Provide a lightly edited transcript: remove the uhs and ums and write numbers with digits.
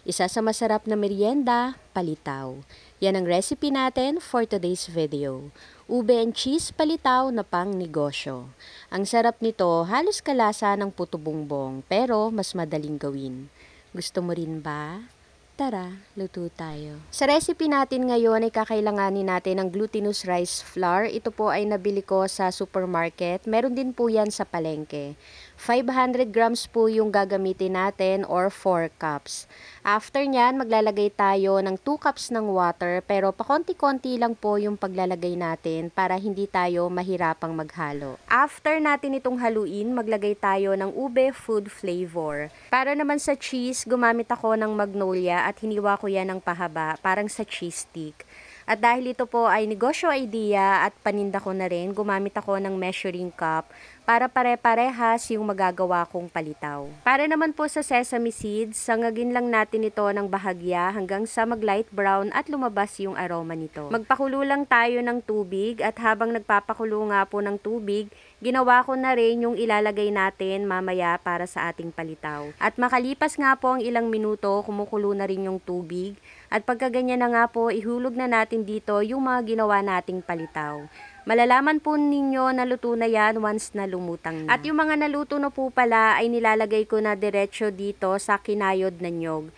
Isa sa masarap na merienda, palitaw. Yan ang recipe natin for today's video. Ube and cheese palitaw na pang negosyo. Ang sarap nito, halos kalasa ng puto bumbong, pero mas madaling gawin. Gusto mo rin ba? Tara, luto tayo. Sa recipe natin ngayon ay kakailanganin natin ng glutinous rice flour. Ito po ay nabili ko sa supermarket. Meron din po yan sa palengke. 500 grams po yung gagamitin natin or 4 cups. After nyan, maglalagay tayo ng 2 cups ng water pero pakonti-konti lang po yung paglalagay natin para hindi tayo mahirapang maghalo. After natin itong haluin, maglagay tayo ng ube food flavor. Para naman sa cheese, gumamit ako ng Magnolia at hiniwa ko yan ng pahaba, parang sa cheese stick. At dahil ito po ay negosyo idea at paninda ko na rin, gumamit ako ng measuring cup para pare-parehas yung magagawa kong palitaw. Para naman po sa sesame seeds, sangagin lang natin ito ng bahagya hanggang sa mag-light brown at lumabas yung aroma nito. Magpakulo lang tayo ng tubig at habang nagpapakulo nga po ng tubig, ginawa ko na rin yung ilalagay natin mamaya para sa ating palitaw. At makalipas nga po ang ilang minuto, kumukulo na rin yung tubig. At pagkaganyan na nga po, ihulog na natin dito yung mga ginawa nating palitaw. Malalaman po ninyo na luto na yan once na lumutang na. At yung mga naluto na po pala ay nilalagay ko na diretso dito sa kinayod na nyog.